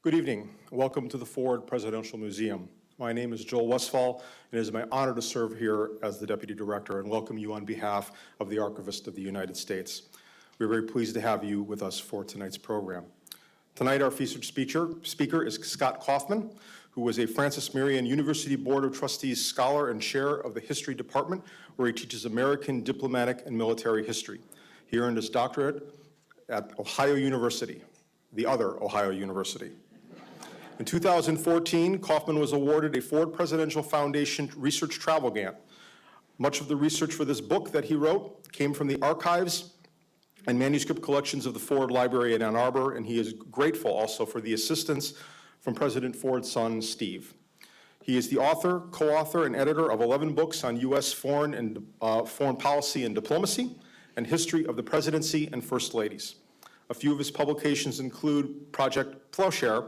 Good evening. Welcome to the Ford Presidential Museum. My name is Joel Westphal, and it is my honor to serve here as the Deputy Director and welcome you on behalf of the Archivist of the United States. We're very pleased to have you with us for tonight's program. Tonight, our featured speaker is Scott Kaufman, who is a Francis Marion University Board of Trustees Scholar and Chair of the History Department, where he teaches American diplomatic and military history. He earned his doctorate at Ohio University, the other Ohio University. In 2014, Kaufman was awarded a Ford Presidential Foundation Research Travel Grant. Much of the research for this book that he wrote came from the archives and manuscript collections of the Ford Library in Ann Arbor, and he is grateful also for the assistance from President Ford's son, Steve. He is the author, co-author, and editor of 11 books on U.S. foreign policy and diplomacy, and history of the presidency and first ladies. A few of his publications include Project Plowshare,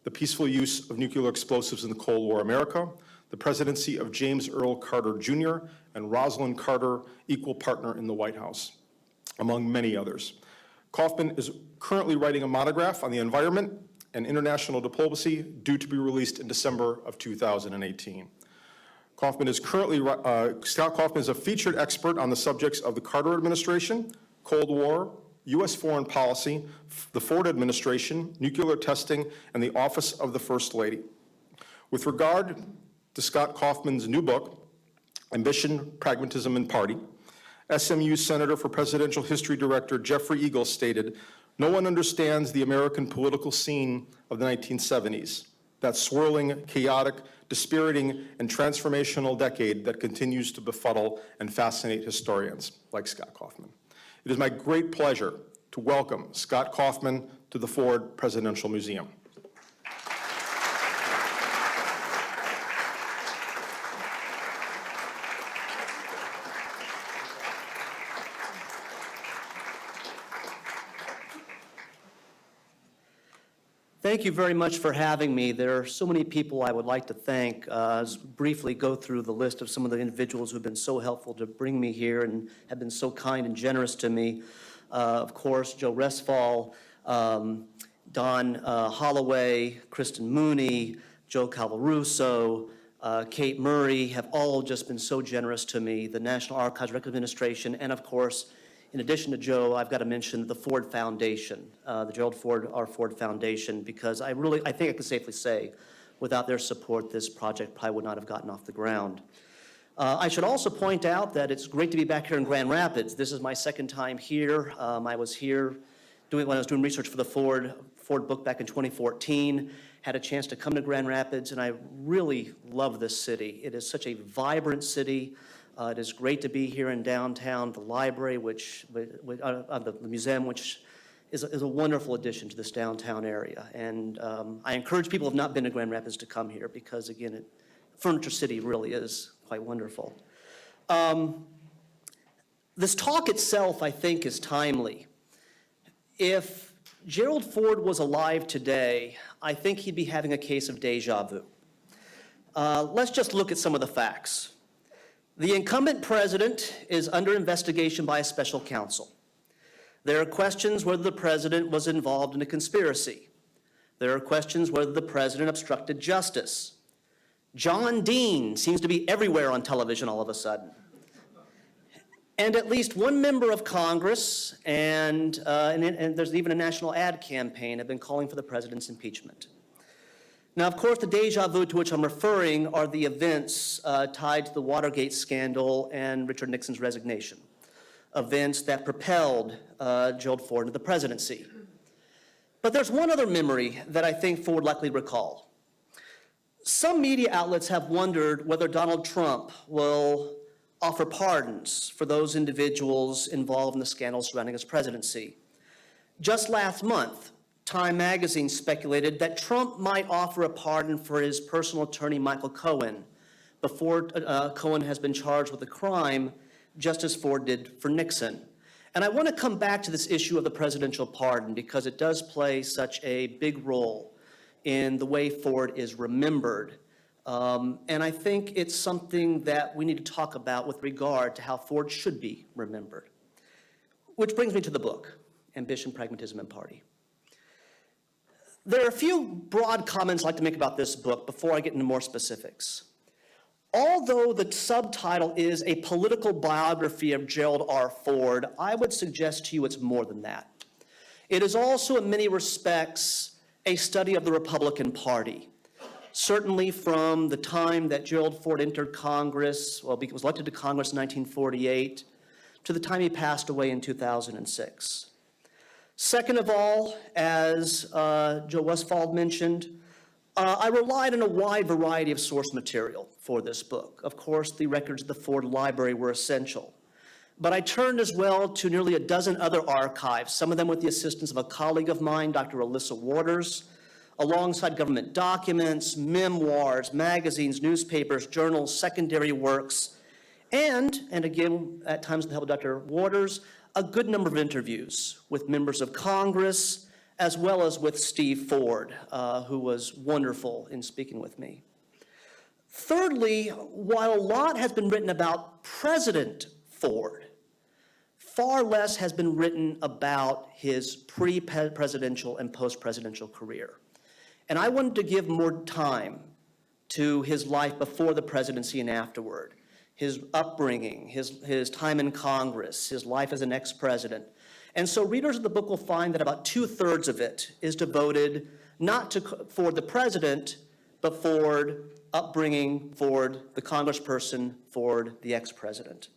The Peaceful Use of Nuclear Explosives in the Cold War America, The Presidency of James Earl Carter Jr., and Rosalind Carter, Equal Partner in the White House, among many others. Kaufman is currently writing a monograph on the environment and international diplomacy due to be released in December of 2018. Scott Kaufman is a featured expert on the subjects of the Carter administration, Cold War, U.S. foreign policy, the Ford administration, nuclear testing, and the office of the First Lady. With regard to Scott Kaufman's new book, Ambition, Pragmatism, and Party, SMU Senator for Presidential History Director Jeffrey Eagle stated, "No one understands the American political scene of the 1970s, that swirling, chaotic, dispiriting, and transformational decade that continues to befuddle and fascinate historians like Scott Kaufman." It is my great pleasure to welcome Scott Kaufman to the Ford Presidential Museum. Thank you very much for having me. There are so many people I would like to thank. Briefly go through the list of some of the individuals who have been so helpful to bring me here and have been so kind and generous to me. Of course, Joe Westphal, Don Holloway, Kristen Mooney, Joe Calvaruso, Kate Murray have all just been so generous to me, the National Archives Records Administration, and of course, in addition to Joe, I've got to mention the Ford Foundation, the Gerald R. Ford Foundation, because I think I can safely say, without their support, this project probably would not have gotten off the ground. I should also point out that it's great to be back here in Grand Rapids. This is my second time here. I was here when I was doing research for the Ford book back in 2014, had a chance to come to Grand Rapids, and I really love this city. It is such a vibrant city. It is great to be here in downtown. The library, the museum, which is a wonderful addition to this downtown area. And I encourage people who have not been to Grand Rapids to come here because, again, Furniture City really is quite wonderful. This talk itself, I think, is timely. If Gerald Ford was alive today, I think he'd be having a case of deja vu. Let's just look at some of the facts. The incumbent president is under investigation by a special counsel. There are questions whether the president was involved in a conspiracy. There are questions whether the president obstructed justice. John Dean seems to be everywhere on television all of a sudden. And at least one member of Congress and there's even a national ad campaign have been calling for the president's impeachment. Now, of course, the deja vu to which I'm referring are the events tied to the Watergate scandal and Richard Nixon's resignation, events that propelled Gerald Ford into the presidency. But there's one other memory that I think Ford likely recall. Some media outlets have wondered whether Donald Trump will offer pardons for those individuals involved in the scandal surrounding his presidency. Just last month, Time magazine speculated that Trump might offer a pardon for his personal attorney, Michael Cohen, before Cohen has been charged with a crime, just as Ford did for Nixon. And I want to come back to this issue of the presidential pardon because it does play such a big role in the way Ford is remembered. And I think it's something that we need to talk about with regard to how Ford should be remembered. Which brings me to the book, Ambition, Pragmatism, and Party. There are a few broad comments I'd like to make about this book before I get into more specifics. Although the subtitle is A Political Biography of Gerald R. Ford, I would suggest to you it's more than that. It is also, in many respects, a study of the Republican Party. Certainly from the time that Gerald Ford entered Congress, well, he was elected to Congress in 1948, to the time he passed away in 2006. Second of all, as Joe Westfall mentioned, I relied on a wide variety of source material for this book. Of course, the records of the Ford Library were essential. But I turned as well to nearly a dozen other archives, some of them with the assistance of a colleague of mine, Dr. Alyssa Waters, alongside government documents, memoirs, magazines, newspapers, journals, secondary works, and again, at times with the help of Dr. Waters, a good number of interviews with members of Congress, as well as with Steve Ford, who was wonderful in speaking with me. Thirdly, while a lot has been written about President Ford, far less has been written about his pre-presidential and post-presidential career. And I wanted to give more time to his life before the presidency and afterward, his upbringing, his time in Congress, his life as an ex-president. And so readers of the book will find that about 2/3 of it is devoted not to Ford the president, but Ford upbringing, Ford the congressperson, Ford the ex-president.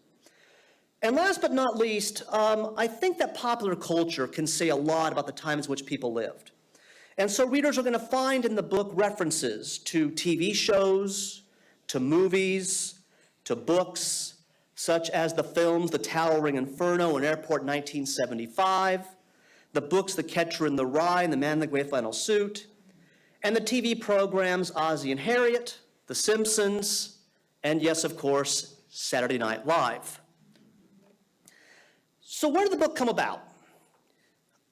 And last but not least, I think that popular culture can say a lot about the times in which people lived. And so readers are going to find in the book references to TV shows, to movies, to books, such as the films The Towering Inferno and Airport 1975, the books The Catcher in the Rye and The Man in the Gray Flannel Suit, and the TV programs Ozzie and Harriet, The Simpsons, and yes, of course, Saturday Night Live. So where did the book come about?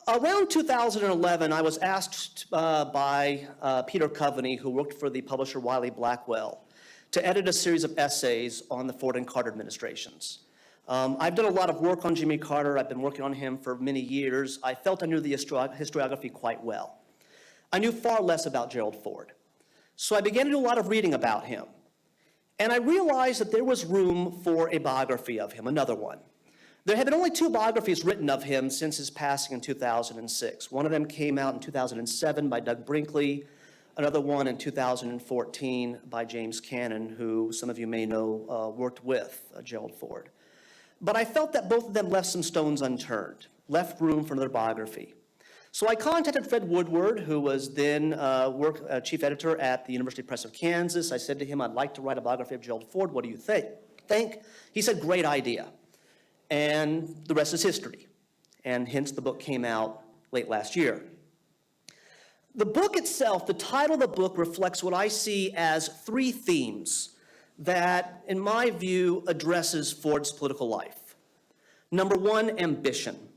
Around 2011, I was asked by Peter Coveney, who worked for the publisher Wiley Blackwell, to edit a series of essays on the Ford and Carter administrations. I've done a lot of work on Jimmy Carter. I've been working on him for many years. I felt I knew the historiography quite well. I knew far less about Gerald Ford. So I began to do a lot of reading about him. And I realized that there was room for a biography of him, another one. There had been only 2 biographies written of him since his passing in 2006. One of them came out in 2007 by Doug Brinkley, another one in 2014 by James Cannon, who some of you may know worked with Gerald Ford. But I felt that both of them left some stones unturned, left room for another biography. So I contacted Fred Woodward, who was then chief editor at the University Press of Kansas. I said to him, I'd like to write a biography of Gerald Ford. What do you think? He said, great idea. And the rest is history. And hence the book came out late last year. The book itself, the title of the book reflects what I see as 3 themes that, in my view, addresses Ford's political life. Number 1, ambition.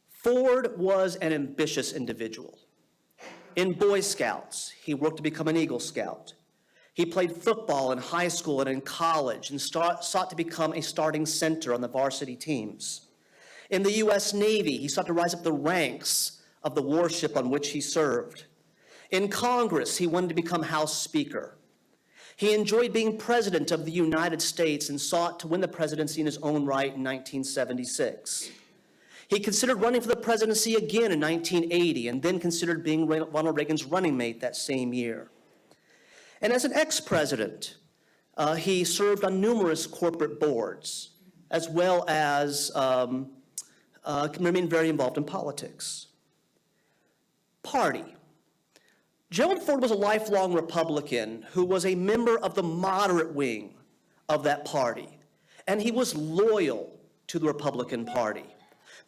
Ford was an ambitious individual. In Boy Scouts, he worked to become an Eagle Scout. He played football in high school and in college and sought to become a starting center on the varsity teams. In the U.S. Navy, he sought to rise up the ranks of the warship on which he served. In Congress, he wanted to become House Speaker. He enjoyed being President of the United States and sought to win the presidency in his own right in 1976. He considered running for the presidency again in 1980 and then considered being Ronald Reagan's running mate that same year. And as an ex-president, he served on numerous corporate boards, as well as remained very involved in politics. Party. Gerald Ford was a lifelong Republican who was a member of the moderate wing of that party, and he was loyal to the Republican Party.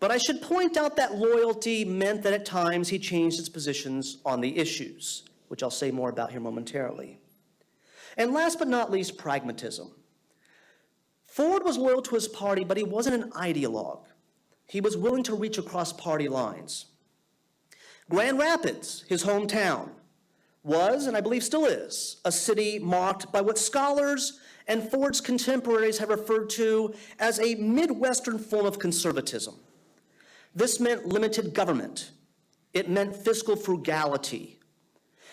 But I should point out that loyalty meant that at times he changed his positions on the issues, which I'll say more about here momentarily. And last but not least, pragmatism. Ford was loyal to his party, but he wasn't an ideologue. He was willing to reach across party lines. Grand Rapids, his hometown, was, and I believe still is, a city marked by what scholars and Ford's contemporaries have referred to as a Midwestern form of conservatism. This meant limited government, It meant fiscal frugality.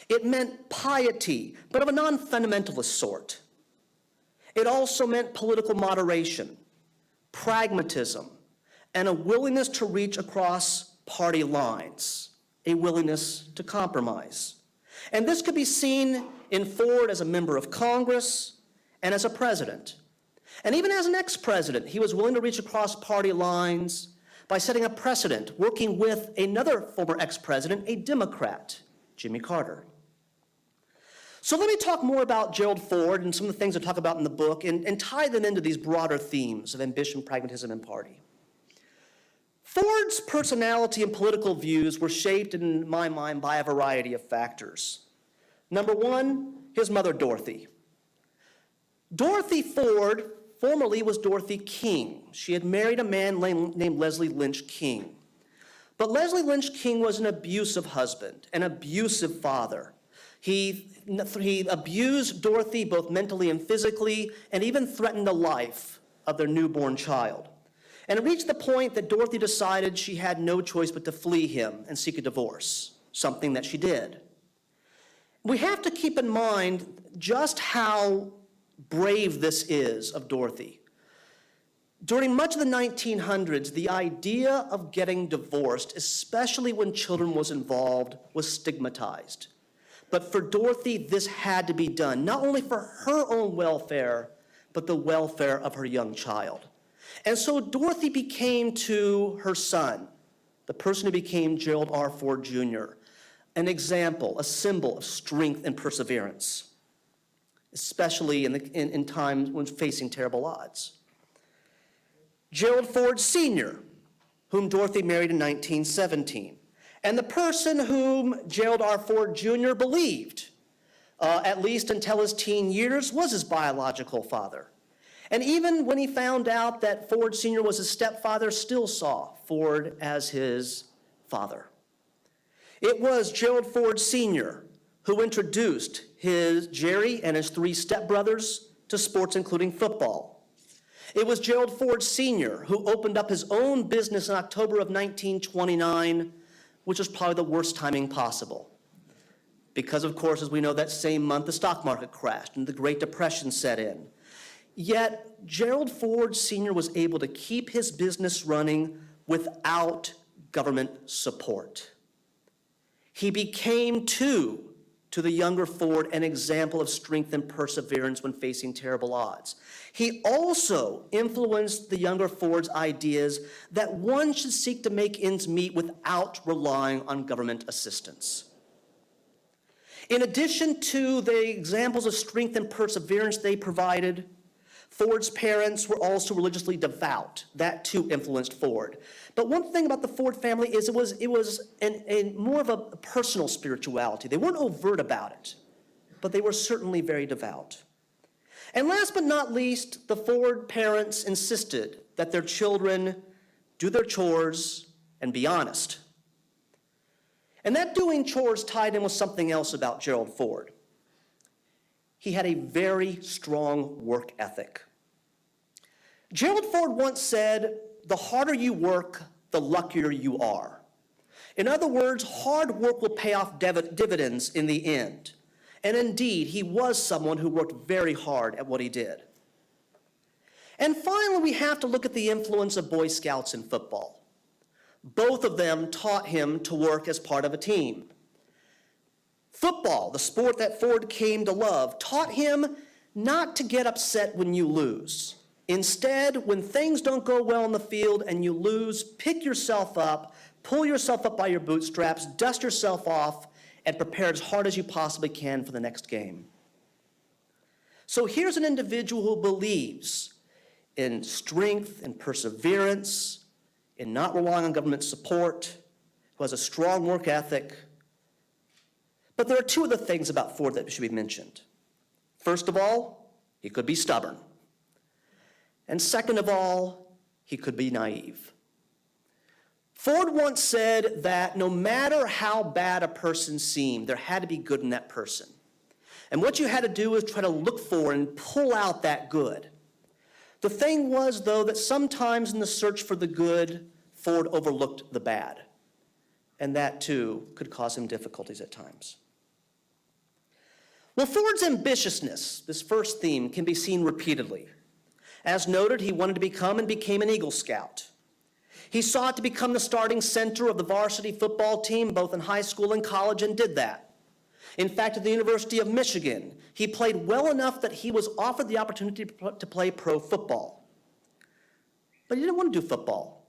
It meant piety, but of a non-fundamentalist sort. It also meant political moderation, pragmatism, and a willingness to reach across party lines, a willingness to compromise. And this could be seen in Ford as a member of Congress and as a president. And even as an ex-president, he was willing to reach across party lines by setting a precedent, working with another former ex-president, a Democrat, Jimmy Carter. So let me talk more about Gerald Ford and some of the things I talk about in the book and tie them into these broader themes of ambition, pragmatism, and party. Ford's personality and political views were shaped, in my mind, by a variety of factors. Number one, his mother, Dorothy. Dorothy Ford formerly was Dorothy King. She had married a man named Leslie Lynch King. But Leslie Lynch King was an abusive husband, an abusive father. He abused Dorothy both mentally and physically, and even threatened the life of their newborn child. And it reached the point that Dorothy decided she had no choice but to flee him and seek a divorce, something that she did. We have to keep in mind just how brave this is of Dorothy. During much of the 1900s, the idea of getting divorced, especially when children was involved, was stigmatized. But for Dorothy, this had to be done, not only for her own welfare, but the welfare of her young child. And so Dorothy became to her son, the person who became Gerald R. Ford Jr., an example, a symbol of strength and perseverance, especially in times when facing terrible odds. Gerald Ford Sr., whom Dorothy married in 1917, and the person whom Gerald R. Ford Jr. believed, at least until his teen years, was his biological father. And even when he found out that Ford Sr. was his stepfather, still saw Ford as his father. It was Gerald Ford Sr. who introduced Jerry and his three stepbrothers to sports, including football. It was Gerald Ford Sr. who opened up his own business in October of 1929, which was probably the worst timing possible. Because, of course, as we know, that same month, the stock market crashed and the Great Depression set in. Yet, Gerald Ford Sr. was able to keep his business running without government support. He became, to the younger Ford, an example of strength and perseverance when facing terrible odds. He also influenced the younger Ford's ideas that one should seek to make ends meet without relying on government assistance. In addition to the examples of strength and perseverance they provided, Ford's parents were also religiously devout. That too influenced Ford. But one thing about the Ford family is it was more of a personal spirituality. They weren't overt about it, but they were certainly very devout. And last but not least, the Ford parents insisted that their children do their chores and be honest. And that doing chores tied in with something else about Gerald Ford. He had a very strong work ethic. Gerald Ford once said, "The harder you work, the luckier you are." In other words, hard work will pay off dividends in the end. And indeed, he was someone who worked very hard at what he did. And finally, we have to look at the influence of Boy Scouts in football. Both of them taught him to work as part of a team. Football, the sport that Ford came to love, taught him not to get upset when you lose. Instead, when things don't go well on the field and you lose, pick yourself up, pull yourself up by your bootstraps, dust yourself off, and prepare as hard as you possibly can for the next game. So here's an individual who believes in strength and perseverance, in not relying on government support, who has a strong work ethic. But there are two other things about Ford that should be mentioned. First of all, he could be stubborn. And second of all, he could be naive. Ford once said that no matter how bad a person seemed, there had to be good in that person. And what you had to do was try to look for and pull out that good. The thing was, though, that sometimes in the search for the good, Ford overlooked the bad. and that too could cause him difficulties at times. Well, Ford's ambitiousness, this first theme, can be seen repeatedly. As noted, he wanted to become and became an Eagle Scout. He sought to become the starting center of the varsity football team, both in high school and college, and did that. In fact, at the University of Michigan, he played well enough that he was offered the opportunity to play pro football. But he didn't want to do football.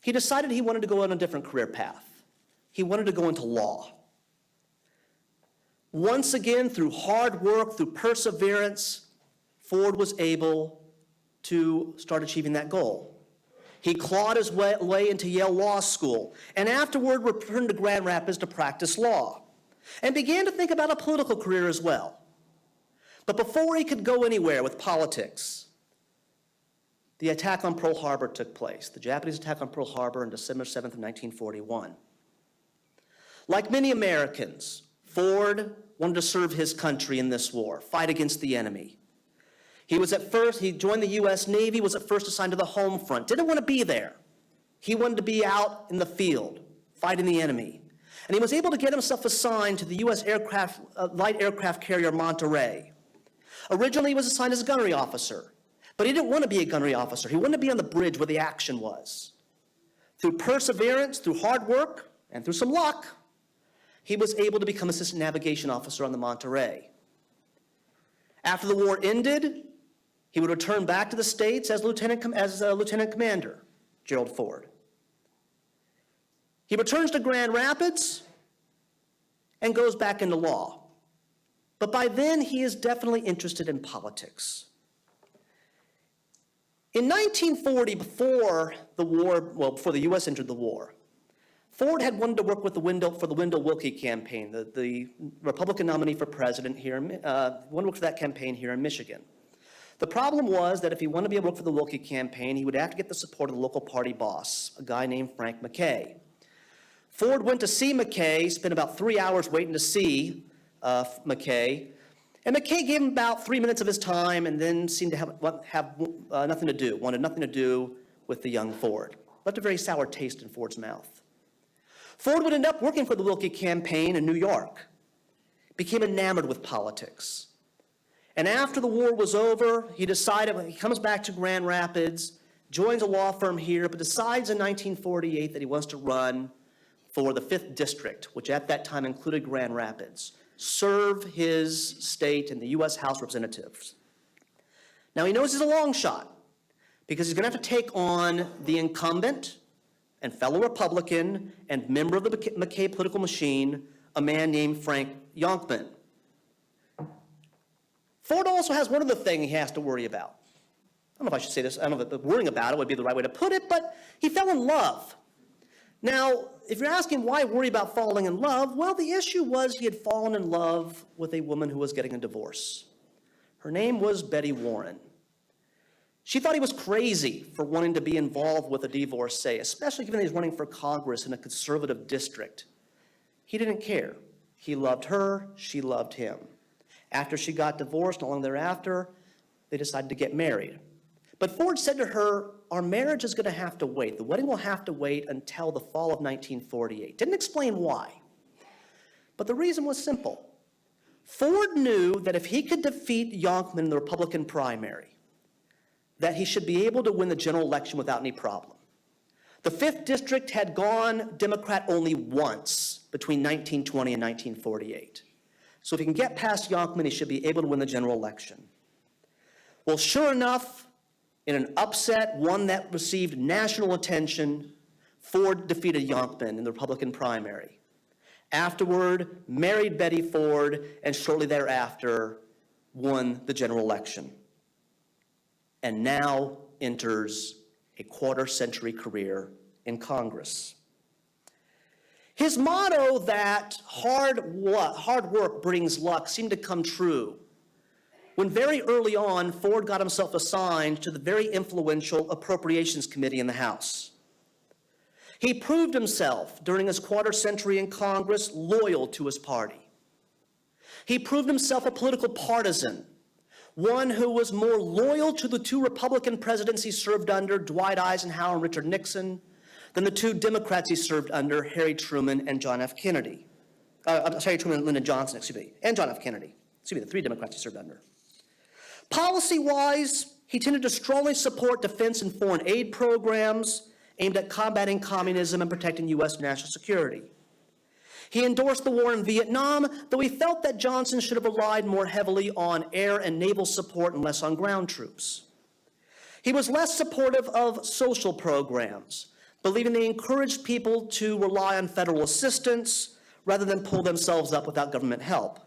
He decided he wanted to go on a different career path. He wanted to go into law. Once again, through hard work, through perseverance, Ford was able to start achieving that goal. He clawed his way into Yale Law School, and afterward returned to Grand Rapids to practice law, and began to think about a political career as well. But before he could go anywhere with politics, the attack on Pearl Harbor took place, the Japanese attack on Pearl Harbor on December 7th of 1941. Like many Americans, Ford wanted to serve his country in this war, fight against the enemy. He joined the U.S. Navy, was at first assigned to the home front, didn't want to be there. He wanted to be out in the field, fighting the enemy. And he was able to get himself assigned to the U.S. light aircraft carrier Monterey. Originally, he was assigned as a gunnery officer, but he didn't want to be a gunnery officer. He wanted to be on the bridge where the action was. Through perseverance, through hard work, and through some luck, he was able to become assistant navigation officer on the Monterey. After the war ended, he would return back to the States as lieutenant commander, Gerald Ford. He returns to Grand Rapids and goes back into law. But by then, he is definitely interested in politics. In 1940, before the U.S. entered the war, Ford had wanted to work with for the Wendell Willkie campaign, the Republican nominee for president here, wanted to work for that campaign here in Michigan. The problem was that if he wanted to be able to work for the Willkie campaign, he would have to get the support of the local party boss, a guy named Frank McKay. Ford went to see McKay, spent about 3 hours waiting to see McKay, and McKay gave him about 3 minutes of his time and then seemed to have nothing to do, wanted nothing to do with the young Ford. Left a very sour taste in Ford's mouth. Ford would end up working for the Willkie campaign in New York, became enamored with politics. And after the war was over, he comes back to Grand Rapids, joins a law firm here, but decides in 1948 that he wants to run for the 5th District, which at that time included Grand Rapids, serve his state in the U.S. House of Representatives. Now he knows he's a long shot because he's going to have to take on the incumbent and fellow Republican and member of the McKay political machine, a man named Frank Yonkman. Ford also has one other thing he has to worry about. I don't know if I should say this, I don't know if worrying about it would be the right way to put it, but he fell in love. Now, if you're asking why worry about falling in love, well, the issue was he had fallen in love with a woman who was getting a divorce. Her name was Betty Warren. She thought he was crazy for wanting to be involved with a divorcee, especially given that he's running for Congress in a conservative district. He didn't care. He loved her, she loved him. After she got divorced, not long thereafter, they decided to get married. But Ford said to her, our marriage is going to have to wait. The wedding will have to wait until the fall of 1948. Didn't explain why. But the reason was simple. Ford knew that if he could defeat Yonkman in the Republican primary, that he should be able to win the general election without any problem. The 5th District had gone Democrat only once between 1920 and 1948. So if he can get past Yonkman, he should be able to win the general election. Well, sure enough, in an upset, one that received national attention, Ford defeated Yonkman in the Republican primary. Afterward, married Betty Ford, and shortly thereafter, won the general election. And now enters a quarter-century career in Congress. His motto that hard work brings luck seemed to come true when very early on, Ford got himself assigned to the very influential Appropriations Committee in the House. He proved himself during his quarter century in Congress loyal to his party. He proved himself a political partisan, one who was more loyal to the 2 Republican presidents he served under, Dwight Eisenhower and Richard Nixon, than the two Democrats he served under, Harry Truman and John F. Kennedy. Harry Truman and Lyndon Johnson, and John F. Kennedy. The three Democrats he served under. Policy-wise, he tended to strongly support defense and foreign aid programs aimed at combating communism and protecting U.S. national security. He endorsed the war in Vietnam, though he felt that Johnson should have relied more heavily on air and naval support and less on ground troops. He was less supportive of social programs, believing they encouraged people to rely on federal assistance rather than pull themselves up without government help.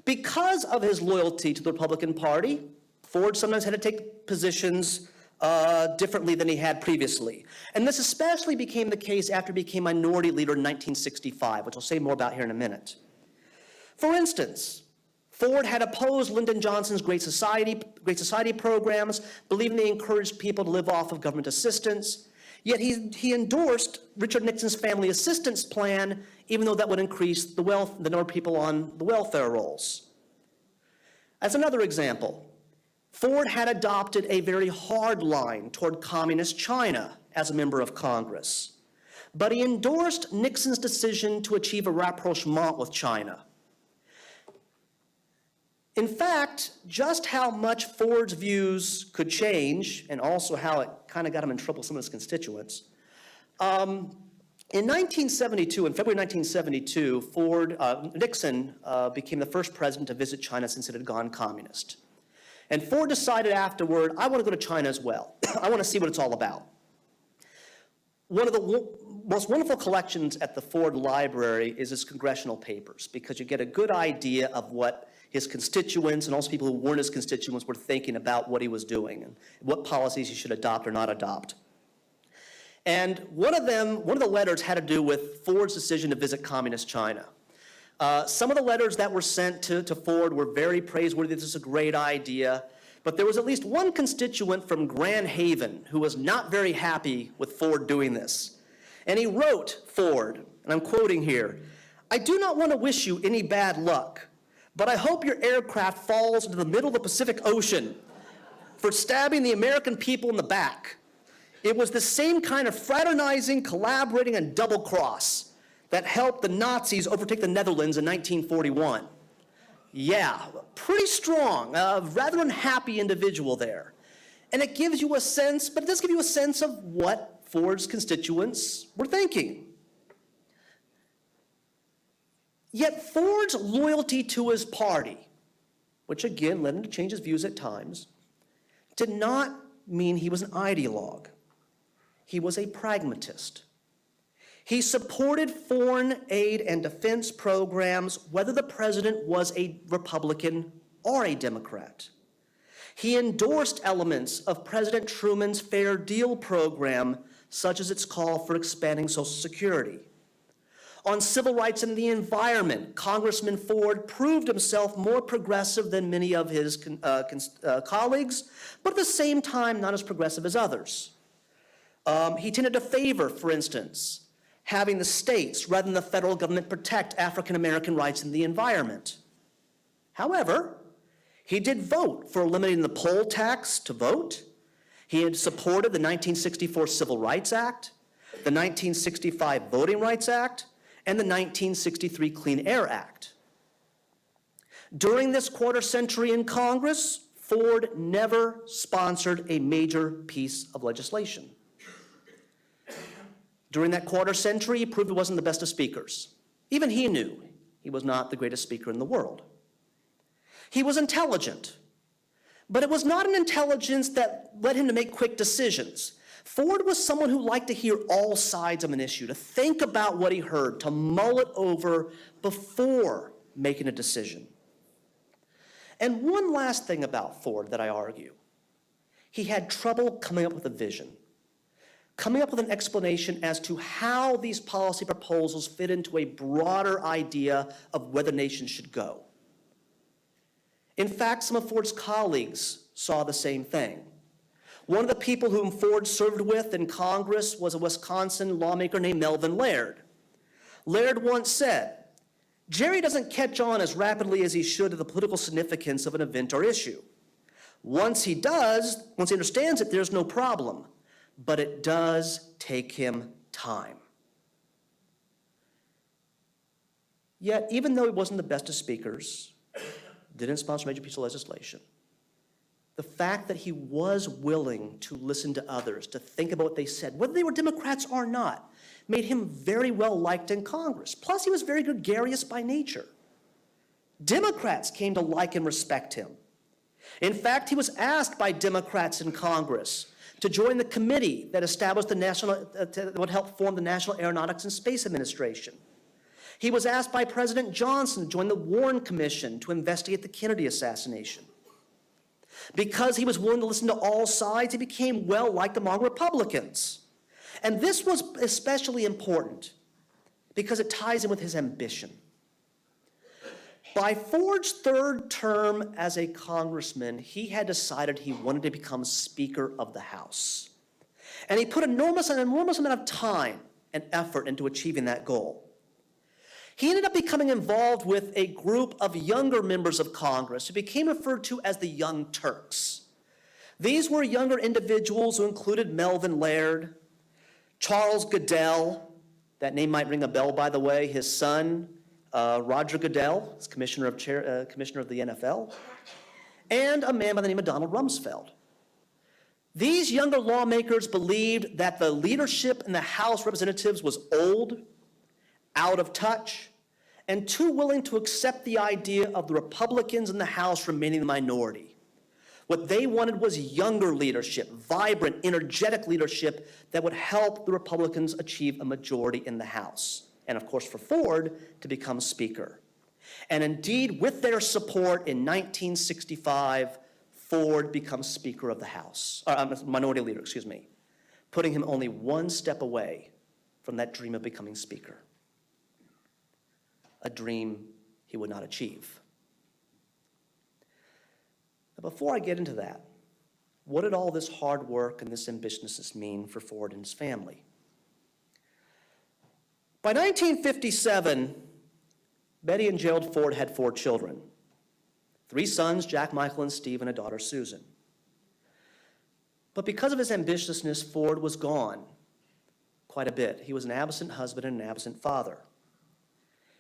Because of his loyalty to the Republican Party, Ford sometimes had to take positions differently than he had previously. And this especially became the case after he became minority leader in 1965, which I'll say more about here in a minute. For instance, Ford had opposed Lyndon Johnson's Great Society programs, believing they encouraged people to live off of government assistance. Yet he endorsed Richard Nixon's family assistance plan, even though that would increase the number of people on the welfare rolls. As another example, Ford had adopted a very hard line toward communist China as a member of Congress, but he endorsed Nixon's decision to achieve a rapprochement with China. In fact, just how much Ford's views could change, and also how it kind of got him in trouble with some of his constituents, in 1972, in February 1972, Nixon became the first president to visit China since it had gone communist. And Ford decided afterward, I want to go to China as well. I want to see what it's all about. One of the most wonderful collections at the Ford Library is his congressional papers, because you get a good idea of what his constituents and also people who weren't his constituents were thinking about what he was doing and what policies he should adopt or not adopt. And one of the letters had to do with Ford's decision to visit communist China. Some of the letters that were sent to Ford were very praiseworthy. This is a great idea. But there was at least one constituent from Grand Haven who was not very happy with Ford doing this. And he wrote Ford, and I'm quoting here, "I do not want to wish you any bad luck, but I hope your aircraft falls into the middle of the Pacific Ocean for stabbing the American people in the back. It was the same kind of fraternizing, collaborating, and double cross that helped the Nazis overtake the Netherlands in 1941. Yeah, pretty strong, rather unhappy individual there. And it gives you a sense, but it does give you a sense of what Ford's constituents were thinking. Yet Ford's loyalty to his party, which again led him to change his views at times, did not mean he was an ideologue. He was a pragmatist. He supported foreign aid and defense programs, whether the president was a Republican or a Democrat. He endorsed elements of President Truman's Fair Deal program, such as its call for expanding Social Security. On civil rights and the environment, Congressman Ford proved himself more progressive than many of his colleagues, but at the same time, not as progressive as others. He tended to favor, for instance, having the states rather than the federal government protect African American rights in the environment. However, he did vote for eliminating the poll tax to vote. He had supported the 1964 Civil Rights Act, the 1965 Voting Rights Act, and the 1963 Clean Air Act. During this quarter century in Congress, Ford never sponsored a major piece of legislation. During that quarter century, he proved he wasn't the best of speakers. Even he knew he was not the greatest speaker in the world. He was intelligent, but it was not an intelligence that led him to make quick decisions. Ford was someone who liked to hear all sides of an issue, to think about what he heard, to mull it over before making a decision. And one last thing about Ford that I argue. He had trouble coming up with a vision, coming up with an explanation as to how these policy proposals fit into a broader idea of where the nation should go. In fact, some of Ford's colleagues saw the same thing. One of the people whom Ford served with in Congress was a Wisconsin lawmaker named Melvin Laird. Laird once said, "Jerry doesn't catch on as rapidly as he should to the political significance of an event or issue. Once he understands it, there's no problem. but it does take him time. Yet, even though he wasn't the best of speakers, didn't sponsor major pieces of legislation, the fact that he was willing to listen to others, to think about what they said, whether they were Democrats or not, made him very well liked in Congress. Plus, he was very gregarious by nature. Democrats came to like and respect him. In fact, he was asked by Democrats in Congress to join the committee that established that would help form the National Aeronautics and Space Administration. He was asked by President Johnson to join the Warren Commission to investigate the Kennedy assassination. Because he was willing to listen to all sides, he became well liked among Republicans. And this was especially important because it ties in with his ambition. By Ford's third term as a congressman, he had decided he wanted to become Speaker of the House. And he put an enormous amount of time and effort into achieving that goal. He ended up becoming involved with a group of younger members of Congress who became referred to as the Young Turks. These were younger individuals who included Melvin Laird, Charles Goodell, that name might ring a bell, by the way, his son, Roger Goodell, is commissioner of the NFL, and a man by the name of Donald Rumsfeld. These younger lawmakers believed that the leadership in the House of Representatives was old, out of touch, and too willing to accept the idea of the Republicans in the House remaining the minority. What they wanted was younger leadership, vibrant, energetic leadership that would help the Republicans achieve a majority in the House. And of course, for Ford to become Speaker. And indeed, with their support in 1965, Ford becomes Speaker of the House, Minority Leader, putting him only one step away from that dream of becoming Speaker. A dream he would not achieve. Now, before I get into that, what did all this hard work and this ambitiousness mean for Ford and his family? By 1957, Betty and Gerald Ford had 4 children. 3 sons, Jack, Michael, and Steve, and a daughter, Susan. But because of his ambitiousness, Ford was gone quite a bit. He was an absent husband and an absent father.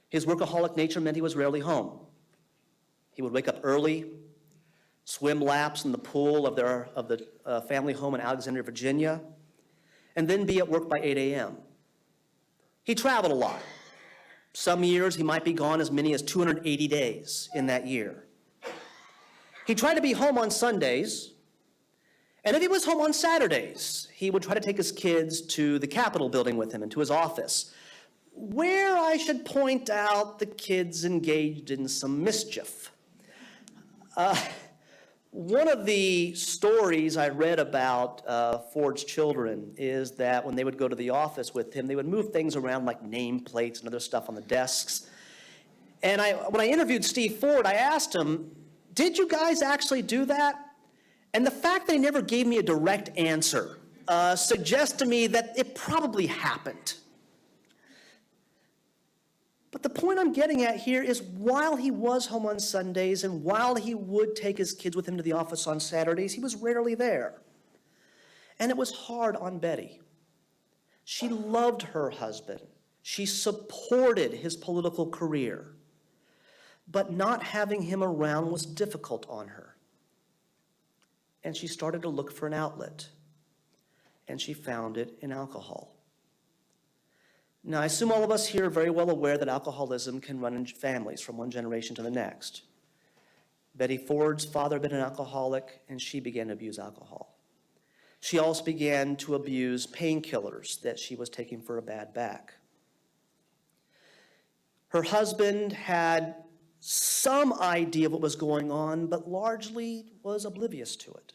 His workaholic nature meant he was rarely home. He would wake up early, swim laps in the pool of the family home in Alexandria, Virginia, and then be at work by 8 a.m. He traveled a lot. Some years he might be gone as many as 280 days in that year. He tried to be home on Sundays, and if he was home on Saturdays, he would try to take his kids to the Capitol building with him and to his office, where I should point out the kids engaged in some mischief. One of the stories I read about Ford's children is that when they would go to the office with him, they would move things around like nameplates and other stuff on the desks. And when I interviewed Steve Ford, I asked him, did you guys actually do that? And the fact that he never gave me a direct answer suggests to me that it probably happened. But the point I'm getting at here is while he was home on Sundays and while he would take his kids with him to the office on Saturdays, he was rarely there. And it was hard on Betty. She loved her husband. She supported his political career. But not having him around was difficult on her. And she started to look for an outlet. And she found it in alcohol. Now, I assume all of us here are very well aware that alcoholism can run in families from one generation to the next. Betty Ford's father had been an alcoholic, and she began to abuse alcohol. She also began to abuse painkillers that she was taking for a bad back. Her husband had some idea of what was going on, but largely was oblivious to it.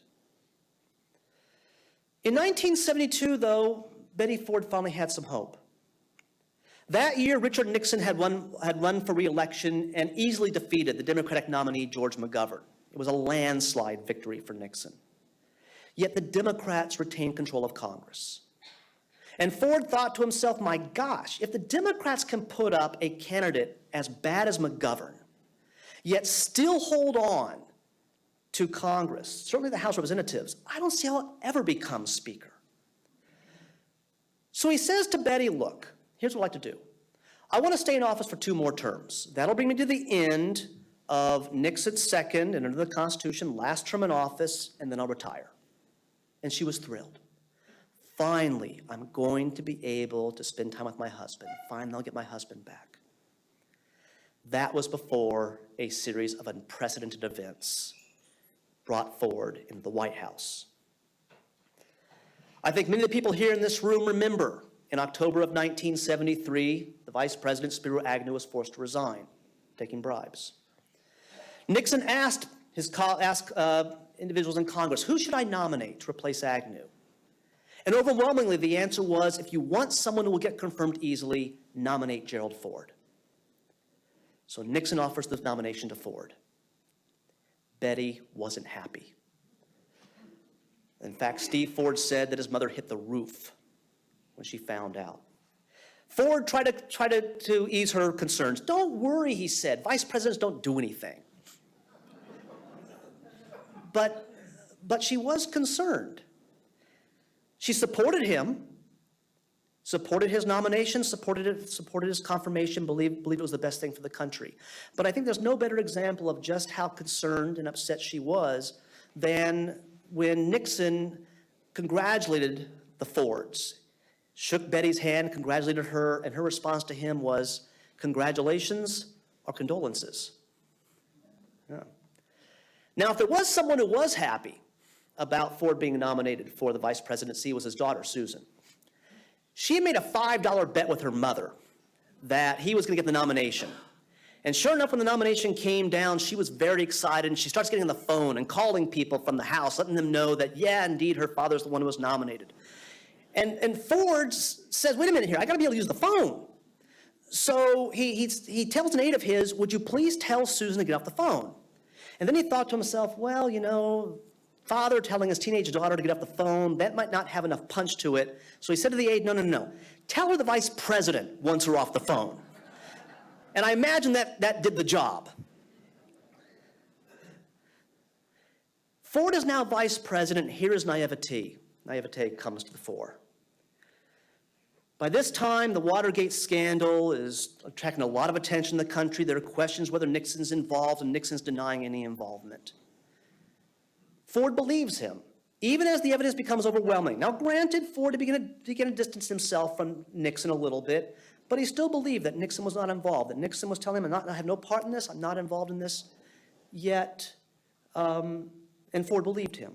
In 1972, though, Betty Ford finally had some hope. That year, Richard Nixon had run for re-election and easily defeated the Democratic nominee, George McGovern. It was a landslide victory for Nixon. Yet the Democrats retained control of Congress. And Ford thought to himself, my gosh, if the Democrats can put up a candidate as bad as McGovern, yet still hold on to Congress, certainly the House of Representatives, I don't see how I'll ever become Speaker. So he says to Betty, look, here's what I'd like to do. I want to stay in office for 2 more terms. That'll bring me to the end of Nixon's second, and under the Constitution, last term in office, and then I'll retire. And she was thrilled. Finally, I'm going to be able to spend time with my husband. Finally, I'll get my husband back. That was before a series of unprecedented events brought forward in the White House. I think many of the people here in this room remember in October of 1973, the Vice President, Spiro Agnew, was forced to resign, taking bribes. Nixon asked individuals in Congress, who should I nominate to replace Agnew? And overwhelmingly, the answer was, if you want someone who will get confirmed easily, nominate Gerald Ford. So Nixon offers the nomination to Ford. Betty wasn't happy. In fact, Steve Ford said that his mother hit the roof when she found out. Ford tried to ease her concerns. Don't worry, he said. Vice presidents don't do anything. But she was concerned. She supported him, supported his nomination, supported his confirmation, believed it was the best thing for the country. But I think there's no better example of just how concerned and upset she was than when Nixon congratulated the Fords, shook Betty's hand, congratulated her, and her response to him was, congratulations or condolences. Yeah. Now, if there was someone who was happy about Ford being nominated for the vice presidency, it was his daughter, Susan. She had made a $5 bet with her mother that he was going to get the nomination. And sure enough, when the nomination came down, she was very excited, and she starts getting on the phone and calling people from the house, letting them know that, yeah, indeed, her father's the one who was nominated. And Ford says, wait a minute here, I got to be able to use the phone. So he tells an aide of his, would you please tell Susan to get off the phone? And then he thought to himself, well, you know, father telling his teenage daughter to get off the phone, that might not have enough punch to it. So he said to the aide, no. Tell her the vice president wants her off the phone. And I imagine that did the job. Ford is now vice president. Here is naivete. Naivete comes to the fore. By this time, the Watergate scandal is attracting a lot of attention in the country. There are questions whether Nixon's involved, and Nixon's denying any involvement. Ford believes him, even as the evidence becomes overwhelming. Now, granted, Ford began to distance himself from Nixon a little bit, but he still believed that Nixon was not involved, that Nixon was telling him, I have no part in this, I'm not involved in this, yet, and Ford believed him.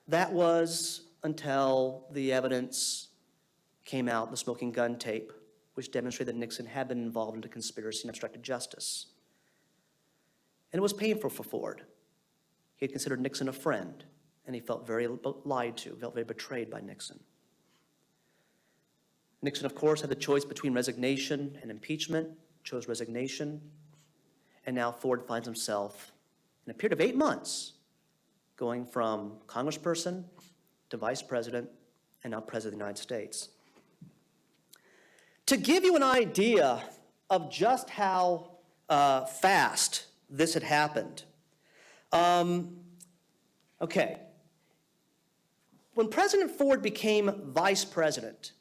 That was until the evidence came out, the smoking gun tape, which demonstrated that Nixon had been involved in a conspiracy and obstructed justice. And it was painful for Ford. He had considered Nixon a friend, and he felt very lied to, felt very betrayed by Nixon. Nixon, of course, had the choice between resignation and impeachment, chose resignation, and now Ford finds himself in a period of 8 months going from congressperson to vice president and now president of the United States. To give you an idea of just how fast this had happened, okay, when President Ford became vice president,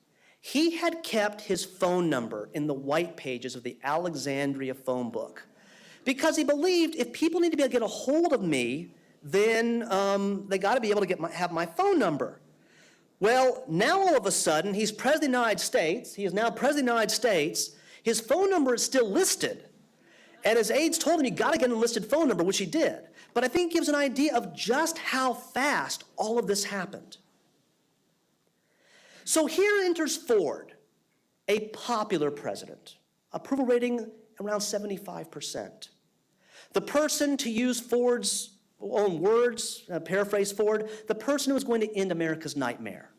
he had kept his phone number in the white pages of the Alexandria phone book because he believed if people need to be able to get a hold of me, then they got to be able to have my phone number. Well, now all of a sudden, he's president of the United States. He is now president of the United States. His phone number is still listed. And his aides told him, you got to get an enlisted phone number, which he did. But I think it gives an idea of just how fast all of this happened. So here enters Ford, a popular president, approval rating around 75%. The person, to use Ford's own words, paraphrase Ford, the person who was going to end America's nightmare.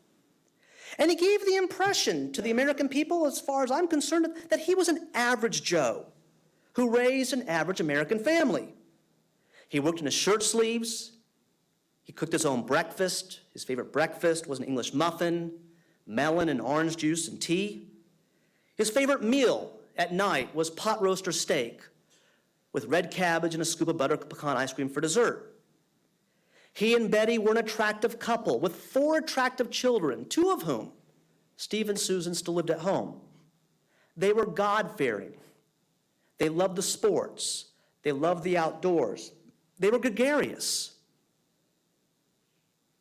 And he gave the impression to the American people, as far as I'm concerned, that he was an average Joe who raised an average American family. He worked in his shirt sleeves. He cooked his own breakfast. His favorite breakfast was an English muffin, melon and orange juice and tea. His favorite meal at night was pot roaster steak with red cabbage and a scoop of butter pecan ice cream for dessert. He and Betty were an attractive couple with 4 attractive children, 2 of whom Steve and Susan still lived at home. They were God-fearing. They loved the sports. They loved the outdoors. They were gregarious.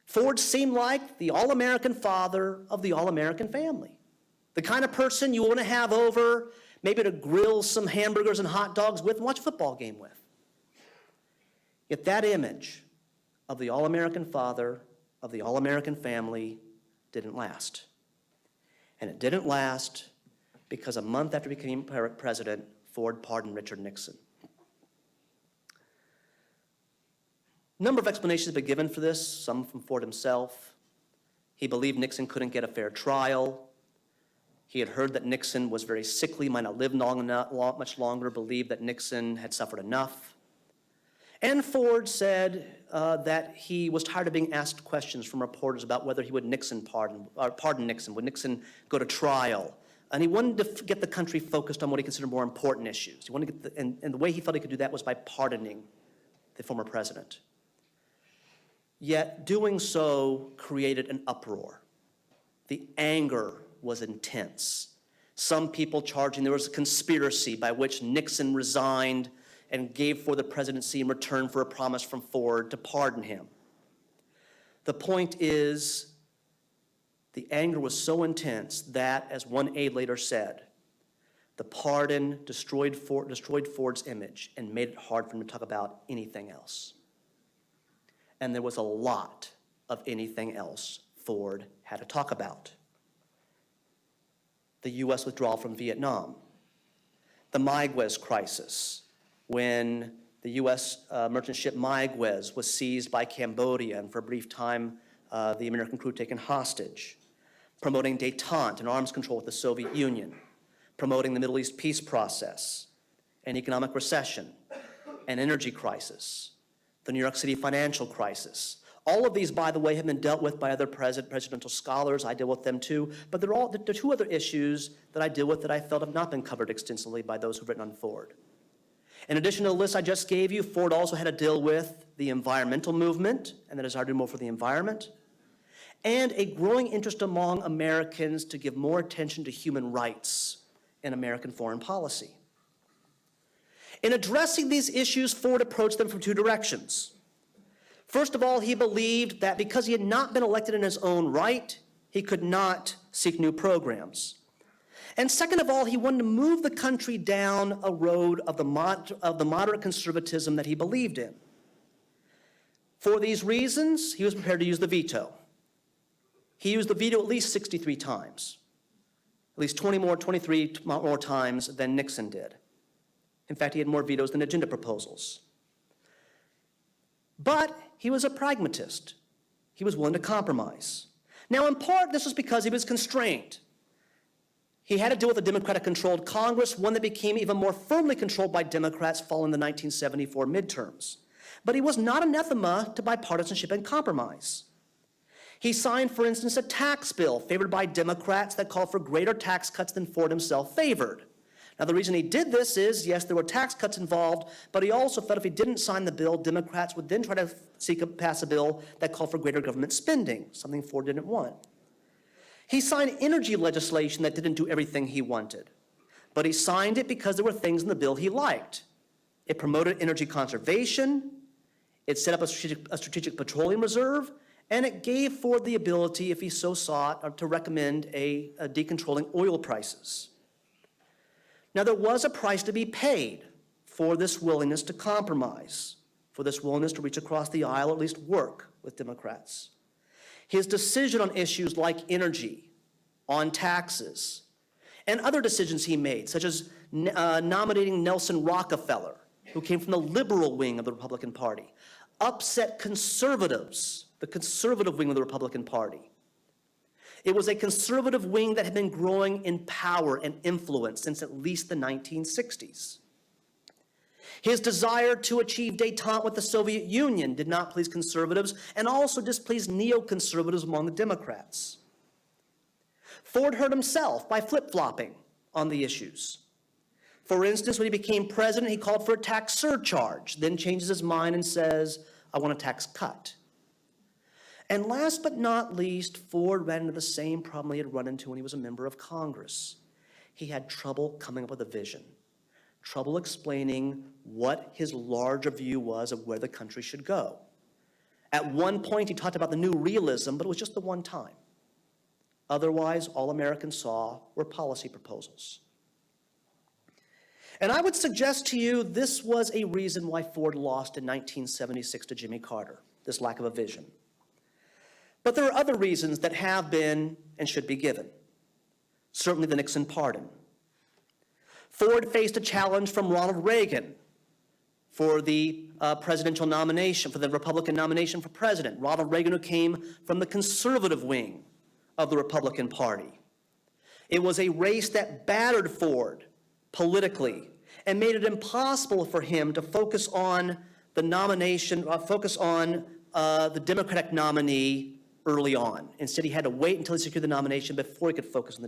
Ford seemed like the all-American father of the all-American family. The kind of person you want to have over, maybe to grill some hamburgers and hot dogs with and watch a football game with. Yet that image of the all-American father of the all-American family didn't last. And it didn't last because a month after he became president, Ford pardoned Richard Nixon. A number of explanations have been given for this, some from Ford himself. He believed Nixon couldn't get a fair trial. He had heard that Nixon was very sickly, might not live much longer, believed that Nixon had suffered enough. And Ford said that he was tired of being asked questions from reporters about whether he would pardon Nixon, would Nixon go to trial. And he wanted to get the country focused on what he considered more important issues. He wanted to get and the way he felt he could do that was by pardoning the former president. Yet doing so created an uproar. The anger was intense. Some people charging there was a conspiracy by which Nixon resigned and gave Ford the presidency in return for a promise from Ford to pardon him. The point is, the anger was so intense that, as one aide later said, the pardon destroyed Ford's image and made it hard for him to talk about anything else. And there was a lot of anything else Ford had to talk about. The U.S. withdrawal from Vietnam, the Mayaguez crisis, when the U.S. merchant ship Mayaguez was seized by Cambodia and for a brief time the American crew taken hostage, promoting détente and arms control with the Soviet Union, promoting the Middle East peace process, an economic recession, an energy crisis, the New York City financial crisis. All of these, by the way, have been dealt with by other presidential scholars. I deal with them too. But there are two other issues that I deal with that I felt have not been covered extensively by those who've written on Ford. In addition to the list I just gave you, Ford also had to deal with the environmental movement and the desire to do more for the environment, and a growing interest among Americans to give more attention to human rights in American foreign policy. In addressing these issues, Ford approached them from two directions. First of all, he believed that because he had not been elected in his own right, he could not seek new programs. And second of all, he wanted to move the country down a road of the moderate conservatism that he believed in. For these reasons, he was prepared to use the veto. He used the veto at least 63 times, at least 23 more times than Nixon did. In fact, he had more vetoes than agenda proposals. But he was a pragmatist. He was willing to compromise. Now, in part, this was because he was constrained. He had to deal with a Democratic-controlled Congress, one that became even more firmly controlled by Democrats following the 1974 midterms. But he was not anathema to bipartisanship and compromise. He signed, for instance, a tax bill favored by Democrats that called for greater tax cuts than Ford himself favored. Now, the reason he did this is, yes, there were tax cuts involved, but he also felt if he didn't sign the bill, Democrats would then try to pass a bill that called for greater government spending, something Ford didn't want. He signed energy legislation that didn't do everything he wanted, but he signed it because there were things in the bill he liked. It promoted energy conservation, it set up a strategic petroleum reserve, and it gave Ford the ability, if he so sought, to recommend a decontrolling oil prices. Now, there was a price to be paid for this willingness to compromise, for this willingness to reach across the aisle, or at least work with Democrats. His decision on issues like energy, on taxes, and other decisions he made, such as nominating Nelson Rockefeller, who came from the liberal wing of the Republican Party, upset conservatives, the conservative wing of the Republican Party. It was a conservative wing that had been growing in power and influence since at least the 1960s. His desire to achieve détente with the Soviet Union did not please conservatives and also displeased neoconservatives among the Democrats. Ford hurt himself by flip-flopping on the issues. For instance, when he became president, he called for a tax surcharge, then changes his mind and says, I want a tax cut. And last but not least, Ford ran into the same problem he had run into when he was a member of Congress. He had trouble coming up with a vision, trouble explaining what his larger view was of where the country should go. At one point, he talked about the new realism, but it was just the one time. Otherwise, all Americans saw were policy proposals. And I would suggest to you this was a reason why Ford lost in 1976 to Jimmy Carter, this lack of a vision. But there are other reasons that have been and should be given. Certainly the Nixon pardon. Ford faced a challenge from Ronald Reagan for the presidential nomination, for the Republican nomination for president. Ronald Reagan, who came from the conservative wing of the Republican Party. It was a race that battered Ford politically and made it impossible for him to focus on the nomination, the Democratic nominee early on. Instead, he had to wait until he secured the nomination before he could focus on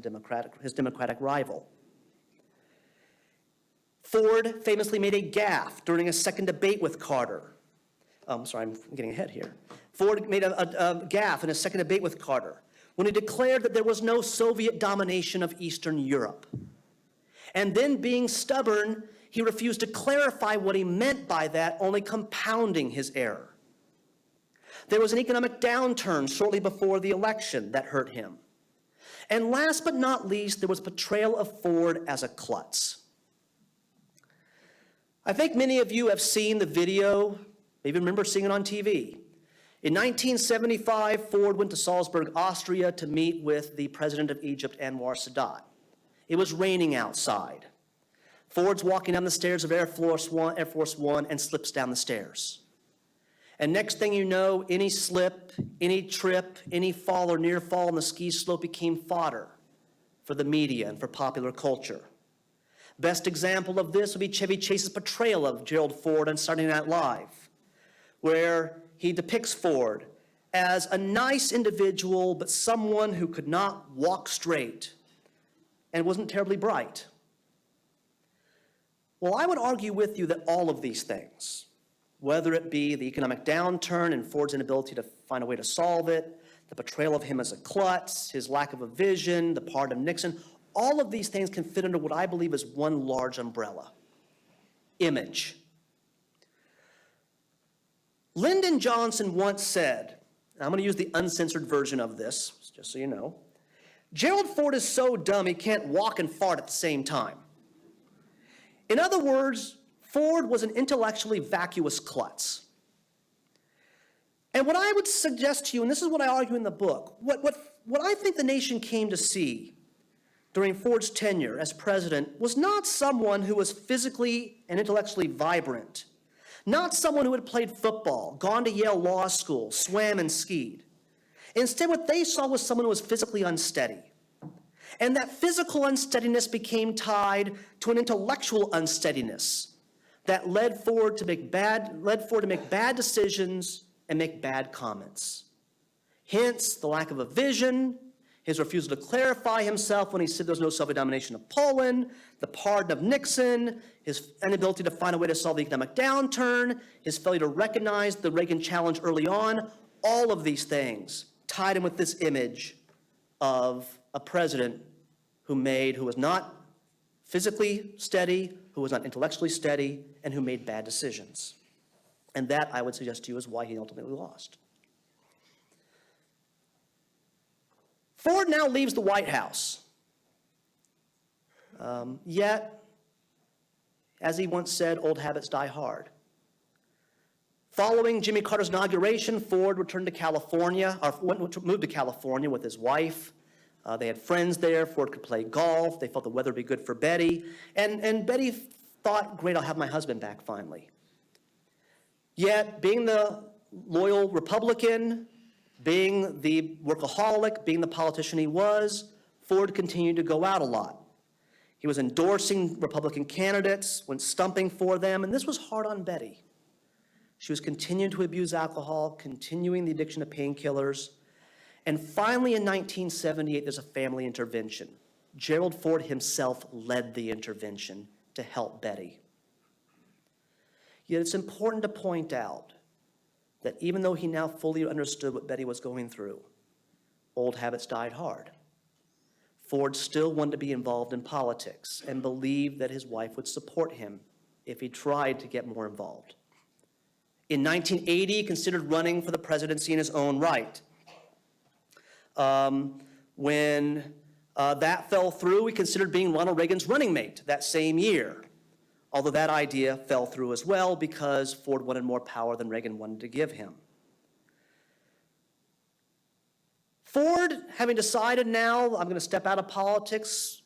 his Democratic rival. Ford famously made a gaffe during a second debate with Carter. I'm getting ahead here. Ford made a gaffe in a second debate with Carter when he declared that there was no Soviet domination of Eastern Europe. And then, being stubborn, he refused to clarify what he meant by that, only compounding his error. There was an economic downturn shortly before the election that hurt him. And last but not least, there was portrayal of Ford as a klutz. I think many of you have seen the video, maybe remember seeing it on TV. In 1975, Ford went to Salzburg, Austria to meet with the president of Egypt, Anwar Sadat. It was raining outside. Ford's walking down the stairs of Air Force One and slips down the stairs. And next thing you know, any slip, any trip, any fall or near fall on the ski slope became fodder for the media and for popular culture. Best example of this would be Chevy Chase's portrayal of Gerald Ford on Saturday Night Live, where he depicts Ford as a nice individual, but someone who could not walk straight and wasn't terribly bright. Well, I would argue with you that all of these things, whether it be the economic downturn and Ford's inability to find a way to solve it, the portrayal of him as a klutz, his lack of a vision, the pardon of Nixon, all of these things can fit under what I believe is one large umbrella: image. Lyndon Johnson once said, and I'm going to use the uncensored version of this, just so you know, Gerald Ford is so dumb he can't walk and fart at the same time. In other words, Ford was an intellectually vacuous klutz. And what I would suggest to you, and this is what I argue in the book, what I think the nation came to see during Ford's tenure as president was not someone who was physically and intellectually vibrant, not someone who had played football, gone to Yale Law School, swam and skied. Instead, what they saw was someone who was physically unsteady. And that physical unsteadiness became tied to an intellectual unsteadiness that led Ford to make bad decisions and make bad comments. Hence, the lack of a vision, his refusal to clarify himself when he said there was no Soviet domination of Poland, the pardon of Nixon, his inability to find a way to solve the economic downturn, his failure to recognize the Reagan challenge early on. All of these things tied him with this image of a president who was not physically steady, who was not intellectually steady, and who made bad decisions. And that, I would suggest to you, is why he ultimately lost. Ford now leaves the White House. Yet, as he once said, old habits die hard. Following Jimmy Carter's inauguration, Ford returned to California, moved to California with his wife. They had friends there. Ford could play golf. They felt the weather would be good for Betty. And Betty thought, great, I'll have my husband back finally. Yet, being the loyal Republican, being the workaholic, being the politician he was, Ford continued to go out a lot. He was endorsing Republican candidates, went stumping for them, and this was hard on Betty. She was continuing to abuse alcohol, continuing the addiction to painkillers, and finally in 1978, there's a family intervention. Gerald Ford himself led the intervention to help Betty. Yet it's important to point out that even though he now fully understood what Betty was going through, old habits died hard. Ford still wanted to be involved in politics and believed that his wife would support him if he tried to get more involved. In 1980, he considered running for the presidency in his own right. When that fell through, he considered being Ronald Reagan's running mate that same year, although that idea fell through as well because Ford wanted more power than Reagan wanted to give him. Ford, having decided now, I'm going to step out of politics,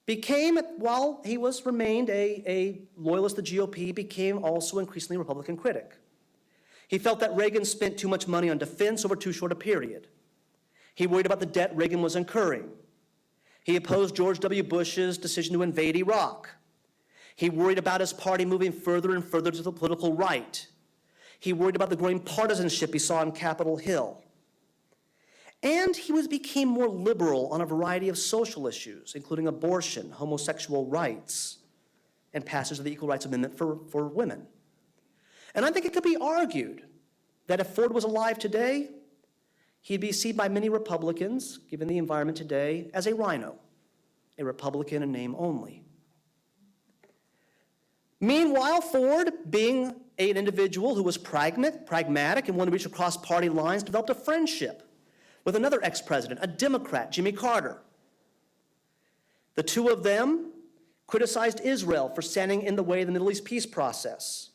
became, while he remained a loyalist to the GOP, became also increasingly a Republican critic. He felt that Reagan spent too much money on defense over too short a period. He worried about the debt Reagan was incurring. He opposed George W. Bush's decision to invade Iraq. He worried about his party moving further and further to the political right. He worried about the growing partisanship he saw on Capitol Hill. And he became more liberal on a variety of social issues, including abortion, homosexual rights, and passage of the Equal Rights Amendment for women. And I think it could be argued that if Ford was alive today, he'd be seen by many Republicans, given the environment today, as a rhino, a Republican in name only. Meanwhile, Ford, being an individual who was pragmatic and wanted to reach across party lines, developed a friendship with another ex-president, a Democrat, Jimmy Carter. The two of them criticized Israel for standing in the way of the Middle East peace process.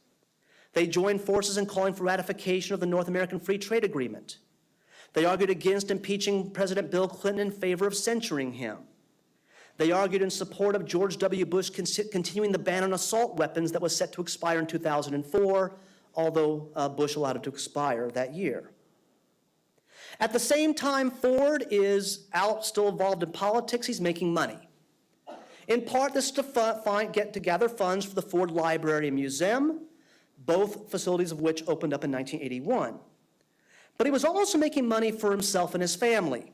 They joined forces in calling for ratification of the North American Free Trade Agreement. They argued against impeaching President Bill Clinton in favor of censuring him. They argued in support of George W. Bush continuing the ban on assault weapons that was set to expire in 2004, although Bush allowed it to expire that year. At the same time, Ford is out, still involved in politics. He's making money. In part, this is to gather funds for the Ford Library and Museum, both facilities of which opened up in 1981. But he was also making money for himself and his family.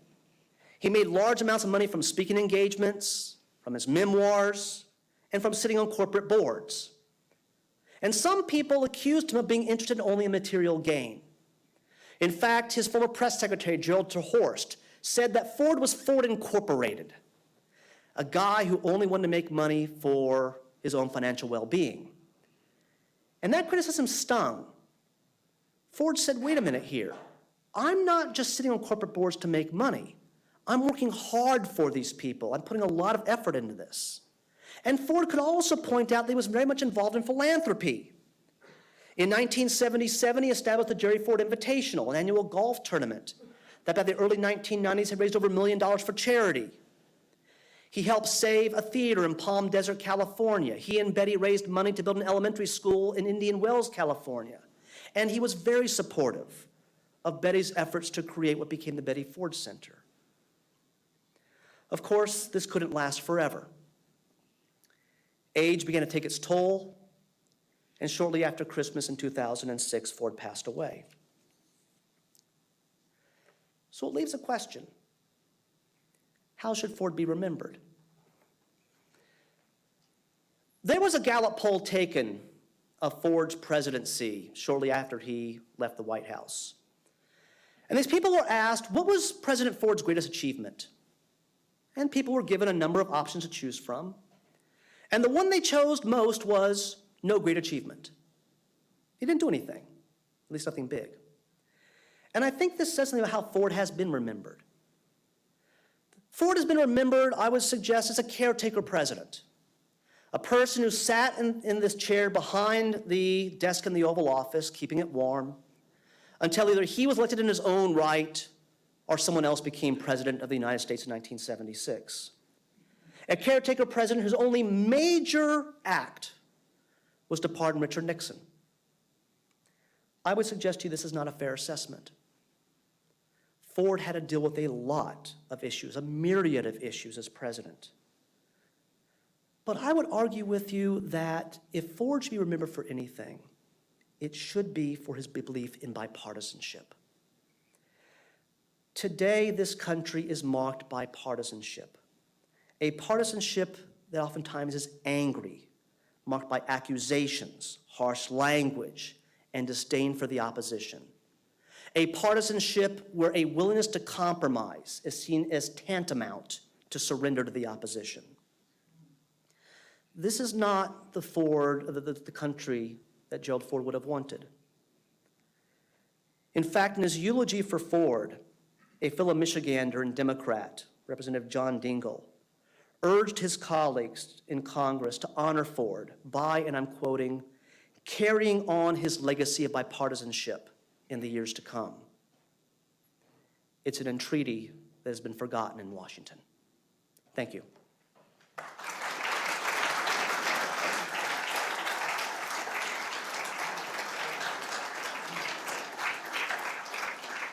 He made large amounts of money from speaking engagements, from his memoirs, and from sitting on corporate boards. And some people accused him of being interested only in material gain. In fact, his former press secretary, Gerald R, said that Ford was Ford Incorporated, a guy who only wanted to make money for his own financial well-being. And that criticism stung. Ford said, wait a minute here. I'm not just sitting on corporate boards to make money. I'm working hard for these people. I'm putting a lot of effort into this. And Ford could also point out that he was very much involved in philanthropy. In 1977, he established the Jerry Ford Invitational, an annual golf tournament that by the early 1990s had raised over $1 million for charity. He helped save a theater in Palm Desert, California. He and Betty raised money to build an elementary school in Indian Wells, California. And he was very supportive of Betty's efforts to create what became the Betty Ford Center. Of course, this couldn't last forever. Age began to take its toll, and shortly after Christmas in 2006, Ford passed away. So it leaves a question. How should Ford be remembered? There was a Gallup poll taken of Ford's presidency shortly after he left the White House. And these people were asked, what was President Ford's greatest achievement? And people were given a number of options to choose from. And the one they chose most was no great achievement. He didn't do anything, at least nothing big. And I think this says something about how Ford has been remembered. Ford has been remembered, I would suggest, as a caretaker president, a person who sat in this chair behind the desk in the Oval Office, keeping it warm, until either he was elected in his own right or someone else became president of the United States in 1976. A caretaker president whose only major act was to pardon Richard Nixon. I would suggest to you this is not a fair assessment. Ford had to deal with a lot of issues, a myriad of issues as president. But I would argue with you that if Ford should be remembered for anything, it should be for his belief in bipartisanship. Today, this country is marked by partisanship, a partisanship that oftentimes is angry, marked by accusations, harsh language, and disdain for the opposition. A partisanship where a willingness to compromise is seen as tantamount to surrender to the opposition. This is not the Ford, the country that Gerald Ford would have wanted. In fact, in his eulogy for Ford, a fellow Michigander and Democrat, Representative John Dingell, urged his colleagues in Congress to honor Ford by, and I'm quoting, carrying on his legacy of bipartisanship in the years to come. It's an entreaty that has been forgotten in Washington. Thank you.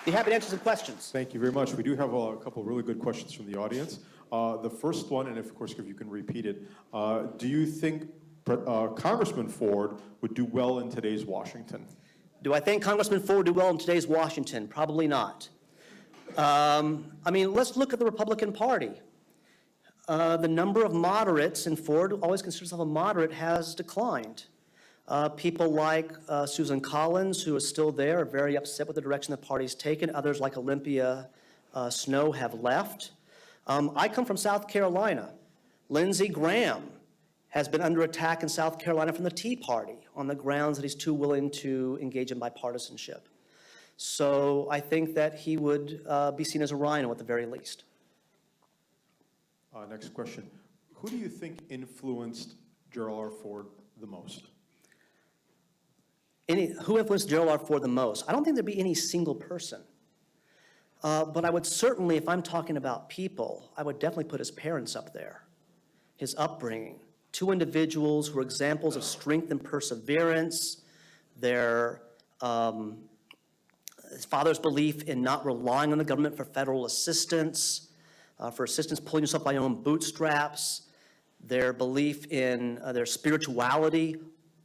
Be happy to answer some questions. Thank you very much. We do have a couple of really good questions from the audience. The first one, and of course, if you can repeat it, do you think Congressman Ford would do well in today's Washington? Do I think Congressman Ford would do well in today's Washington? Probably not. I mean, let's look at the Republican Party. The number of moderates, and Ford always considers himself a moderate, has declined. People like Susan Collins, who is still there, are very upset with the direction the party's taken. Others like Olympia Snowe have left. I come from South Carolina. Lindsey Graham has been under attack in South Carolina from the Tea Party on the grounds that he's too willing to engage in bipartisanship. So I think that he would be seen as a rhino at the very least. Next question. Who do you think influenced Gerald R. Ford the most? Who influenced Gerald R. Ford the most? I don't think there'd be any single person. But I would certainly, if I'm talking about people, I would definitely put his parents up there, his upbringing. Two individuals who are examples of strength and perseverance, his father's belief in not relying on the government for federal assistance, pulling yourself by your own bootstraps, their belief in their spirituality.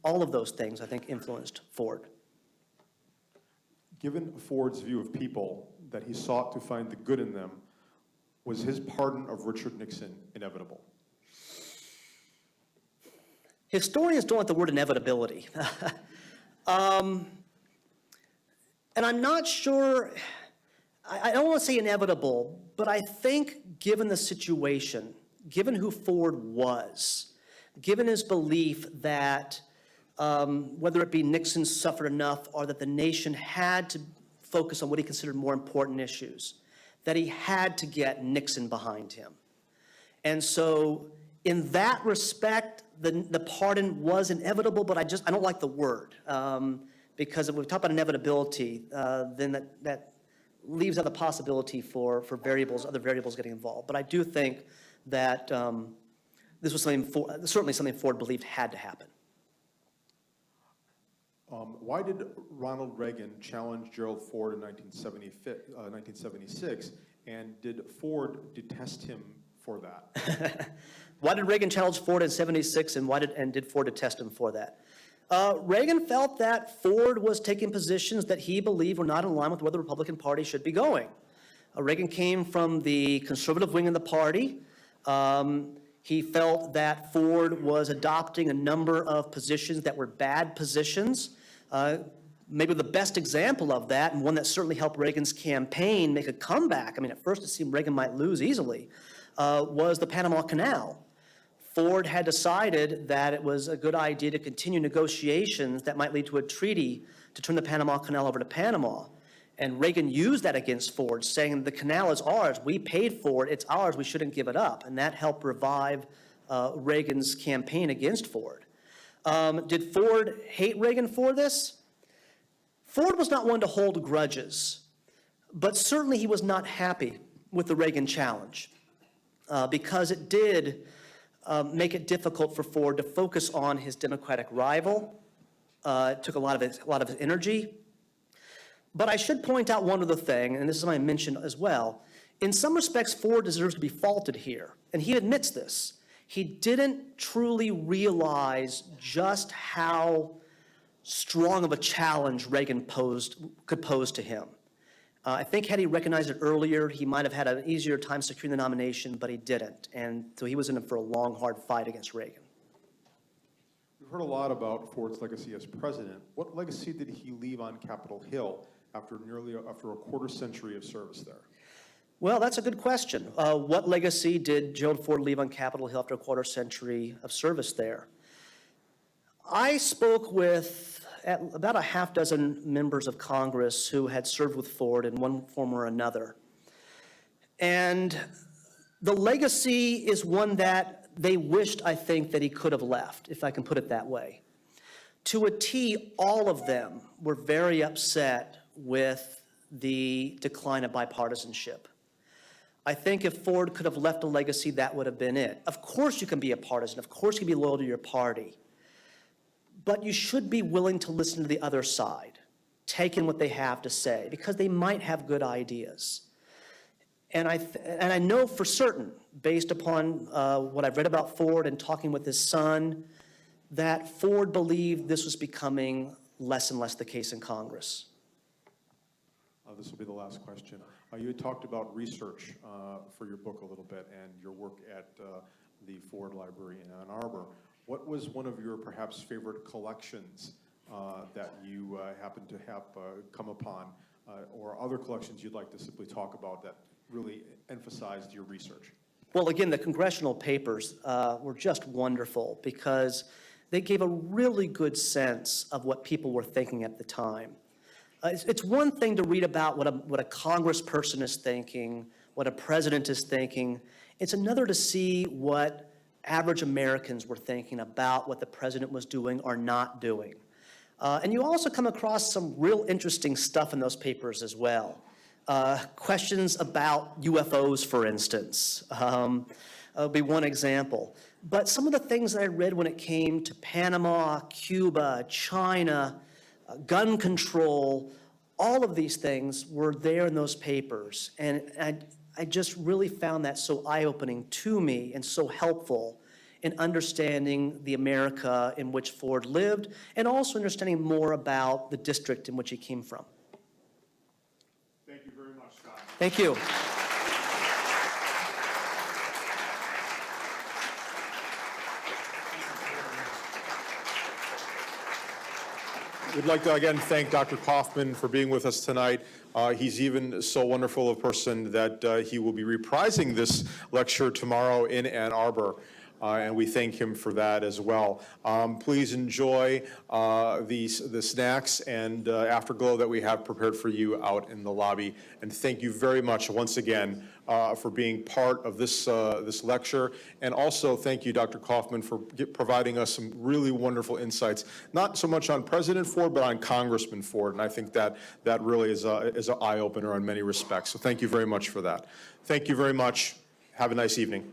All of those things, I think, influenced Ford. Given Ford's view of people, that he sought to find the good in them, was his pardon of Richard Nixon inevitable? Historians don't like the word inevitability. And I'm not sure, I don't want to say inevitable, but I think given the situation, given who Ford was, given his belief that whether it be Nixon suffered enough or that the nation had to focus on what he considered more important issues, that he had to get Nixon behind him. And so in that respect, the pardon was inevitable, but I don't like the word. Because if we talk about inevitability, then that leaves out the possibility for other variables getting involved. But I do think that this was certainly something Ford believed had to happen. Why did Ronald Reagan challenge Gerald Ford in 1976, and did Ford detest him for that? Why did Reagan challenge Ford in 76, and did Ford detest him for that? Reagan felt that Ford was taking positions that he believed were not in line with where the Republican Party should be going. Reagan came from the conservative wing of the party. He felt that Ford was adopting a number of positions that were bad positions. Maybe the best example of that, and one that certainly helped Reagan's campaign make a comeback, I mean, at first it seemed Reagan might lose easily, was the Panama Canal. Ford had decided that it was a good idea to continue negotiations that might lead to a treaty to turn the Panama Canal over to Panama. And Reagan used that against Ford, saying the canal is ours, we paid for it, it's ours, we shouldn't give it up. And that helped revive Reagan's campaign against Ford. Did Ford hate Reagan for this? Ford was not one to hold grudges, but certainly he was not happy with the Reagan challenge because it did make it difficult for Ford to focus on his Democratic rival. It took a lot of his energy. But I should point out one other thing, and this is something I mentioned as well. In some respects, Ford deserves to be faulted here, and he admits this. He didn't truly realize just how strong of a challenge Reagan could pose to him. I think had he recognized it earlier, he might have had an easier time securing the nomination, but he didn't. And so he was in for a long, hard fight against Reagan. We've heard a lot about Ford's legacy as president. What legacy did he leave on Capitol Hill after a quarter century of service there? Well, that's a good question. What legacy did Gerald Ford leave on Capitol Hill after a quarter century of service there? I spoke with about a half dozen members of Congress who had served with Ford in one form or another. And the legacy is one that they wished, I think, that he could have left, if I can put it that way. To a T, all of them were very upset with the decline of bipartisanship. I think if Ford could have left a legacy, that would have been it. Of course you can be a partisan. Of course you can be loyal to your party. But you should be willing to listen to the other side, take in what they have to say, because they might have good ideas. And I know for certain, based upon what I've read about Ford and talking with his son, that Ford believed this was becoming less and less the case in Congress. This will be the last question. You had talked about research for your book a little bit and your work at the Ford Library in Ann Arbor. What was one of your perhaps favorite collections that you happened to have come upon, or other collections you'd like to simply talk about that really emphasized your research? Well, again, the congressional papers were just wonderful because they gave a really good sense of what people were thinking at the time. It's one thing to read about what a congressperson is thinking, what a president is thinking. It's another to see what average Americans were thinking about what the president was doing or not doing. And you also come across some real interesting stuff in those papers as well. Questions about UFOs, for instance, would be one example. But some of the things that I read when it came to Panama, Cuba, China, gun control, all of these things were there in those papers. And I just really found that so eye-opening to me and so helpful in understanding the America in which Ford lived and also understanding more about the district in which he came from. Thank you very much, Scott. Thank you. We'd like to again thank Dr. Kaufman for being with us tonight. He's even so wonderful a person that he will be reprising this lecture tomorrow in Ann Arbor. And we thank him for that as well. Please enjoy the snacks and afterglow that we have prepared for you out in the lobby. And thank you very much once again for being part of this lecture. And also thank you, Dr. Kaufman, for providing us some really wonderful insights, not so much on President Ford, but on Congressman Ford. And I think that really is an eye-opener in many respects. So thank you very much for that. Thank you very much. Have a nice evening.